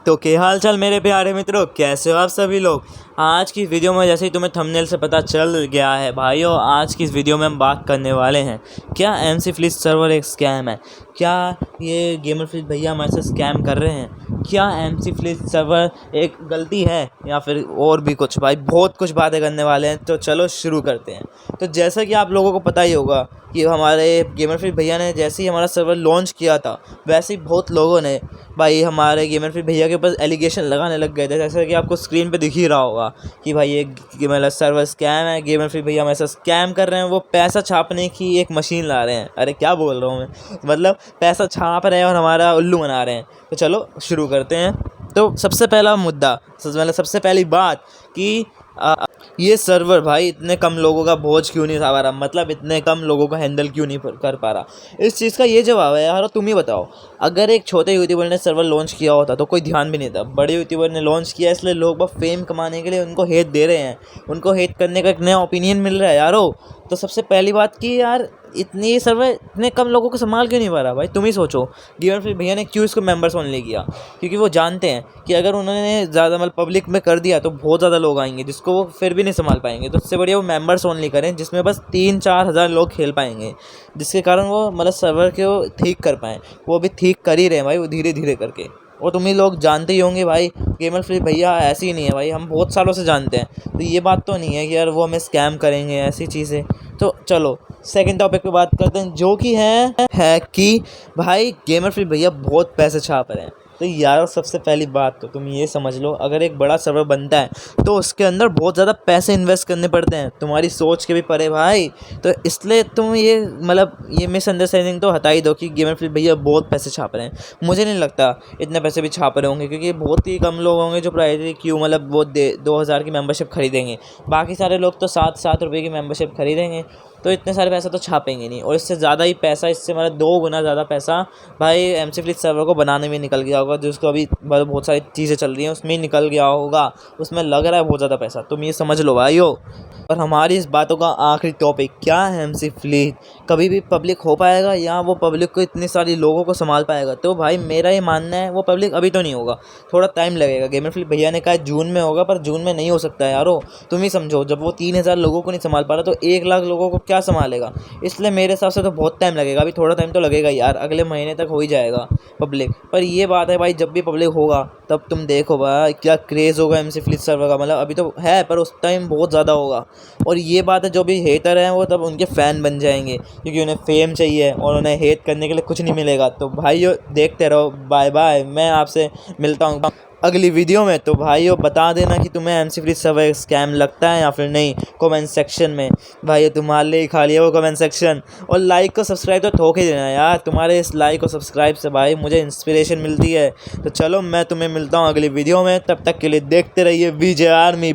तो क्या हाल चाल मेरे प्यारे मित्रों, कैसे हो आप सभी लोग। आज की वीडियो में जैसे ही तुम्हें थंबनेल से पता चल गया है भाइयों, आज की इस वीडियो में हम बात करने वाले हैं क्या एमसी फ्लिच सर्वर एक स्कैम है, क्या ये गेमर फ्लिच भैया हमारे से स्कैम कर रहे हैं, क्या एमसी फ्लिच सर्वर एक गलती है या फिर और भी कुछ। भाई बहुत कुछ बातें करने वाले हैं, तो चलो शुरू करते हैं। तो जैसा कि आप लोगों को पता ही होगा कि हमारे गेमर फ्लिच भैया ने जैसे ही हमारा सर्वर लॉन्च किया था, वैसे ही बहुत लोगों ने भाई हमारे गेमर फ्लिच भैया के ऊपर एलिगेशन लगाने लग गए थे। जैसा कि आपको स्क्रीन पे दिख ही रहा होगा कि भाई ये मतलब सर्वर स्कैम है, गेमर फ्लिच भैया हमारे साथ स्कैम कर रहे हैं, वो पैसा छापने की एक मशीन ला रहे हैं। अरे क्या बोल रहा हूँ मैं, मतलब पैसा छाप रहे हैं और हमारा उल्लू बना रहे हैं। तो चलो शुरू करते हैं। तो सबसे पहला मुद्दा, सबसे पहली बात कि ये सर्वर भाई इतने कम लोगों का बोझ क्यों नहीं उठा पा रहा, मतलब इतने कम लोगों का हैंडल क्यों नहीं कर पा रहा। इस चीज़ का ये जवाब है यार, तुम ही बताओ। अगर एक छोटे यूट्यूबर ने सर्वर लॉन्च किया होता तो कोई ध्यान भी नहीं था। बड़े यूट्यूबर ने लॉन्च किया, इसलिए लोग बस फेम कमाने के लिए उनको हेट दे रहे हैं, उनको हेट करने का एक नया ओपिनियन मिल रहा है यारो। तो सबसे पहली बात कि यार इतनी सर्वर इतने कम लोगों को संभाल क्यों नहीं पा रहा। भाई तुम ही सोचो, गेमर फ्लिच भैया ने क्यों इसको मेंबर्स ओनली किया, क्योंकि वो जानते हैं कि अगर उन्होंने ज़्यादा मतलब पब्लिक में कर दिया तो बहुत ज़्यादा लोग आएंगे जिसको वो फिर भी नहीं संभाल पाएंगे। तो उससे बढ़िया वो मेंबर्स ओनली करें जिसमें बस 3-4 हज़ार लोग खेल पाएंगे, जिसके कारण वो मतलब सर्वर को ठीक कर पाएँ। वो अभी ठीक कर ही रहे हैं भाई, वो धीरे धीरे करके। और तुम ही लोग जानते ही होंगे भाई, गेमर फ्लिच भैया ऐसे ही नहीं है भाई, हम बहुत सालों से जानते हैं। तो ये बात तो नहीं है कि यार वो हमें स्कैम करेंगे ऐसी चीज़ें। तो चलो सेकंड टॉपिक पे बात करते हैं, जो कि है कि भाई गेमर फ्लिच भैया बहुत पैसे छाप रहे हैं। तो यार सबसे पहली बात तो तुम ये समझ लो, अगर एक बड़ा सर्वर बनता है तो उसके अंदर बहुत ज़्यादा पैसे इन्वेस्ट करने पड़ते हैं, तुम्हारी सोच के भी परे भाई। तो इसलिए तुम ये मतलब ये मिसअंडरस्टैंडिंग तो हटा ही दो कि गेमर फ्लिच भैया बहुत पैसे छाप रहे हैं। मुझे नहीं लगता इतने पैसे भी छाप रहे होंगे, क्योंकि बहुत ही कम लोग होंगे जो प्रायोरिटी क्यू मतलब वो 2000 की मेंबरशिप खरीदेंगे। बाकी सारे लोग तो 7-7 रुपये की मेंबरशिप खरीदेंगे, तो इतने सारे पैसा तो छापेंगे नहीं। और इससे ज़्यादा ही पैसा, इससे मतलब 2 गुना ज़्यादा पैसा भाई एमसी फ्लिच सर्वर को बनाने में निकल गया होगा, जिसको अभी बहुत सारी चीज़ें चल रही हैं उसमें ही निकल गया होगा, उसमें लग रहा है बहुत ज़्यादा पैसा। तुम ये समझ लो भाइयों। और हमारी इस बातों का आखिरी टॉपिक क्या है, एमसी फ्लिच कभी भी पब्लिक हो पाएगा या वो पब्लिक को इतनी सारी लोगों को संभाल पाएगा। तो भाई मेरा ये मानना है वो पब्लिक अभी तो नहीं होगा, थोड़ा टाइम लगेगा। गेमर फ्लिच भैया ने कहा जून में होगा, पर जून में नहीं हो सकता है यारो। तुम ही समझो, जब वो 3000 लोगों को नहीं संभाल पा रहा तो 1 लाख लोगों को क्या संभालेगा। इसलिए मेरे हिसाब से तो बहुत टाइम लगेगा, अभी थोड़ा टाइम तो लगेगा यार, अगले महीने तक हो ही जाएगा पब्लिक। पर ये बात है भाई, जब भी पब्लिक होगा तब तुम देखो भाई क्या क्रेज़ होगा एमसी फ्लिच सर्वर का। मतलब अभी तो है पर उस टाइम बहुत ज़्यादा होगा। और ये बात है, जो भी हेटर हैं वो तब उनके फ़ैन बन जाएंगे, क्योंकि उन्हें फेम चाहिए और उन्हें हेट करने के लिए कुछ नहीं मिलेगा। तो भाइयों देखते रहो, बाय बाय, मैं आपसे मिलता हूँ अगली वीडियो में। तो भाइयों बता देना कि तुम्हें एमसी फ्लिच सर्वर स्कैम लगता है या फिर नहीं, कमेंट सेक्शन में। भाइयों तुम्हारे लिए ही खाली है वो कमेंट सेक्शन। और लाइक को सब्सक्राइब तो ठोक ही देना यार, तुम्हारे इस लाइक और सब्सक्राइब से भाई मुझे इंस्पिरेशन मिलती है। तो चलो मैं तुम्हें मिलता हूँ अगली वीडियो में, तब तक के लिए देखते रहिए विजय आर्मी।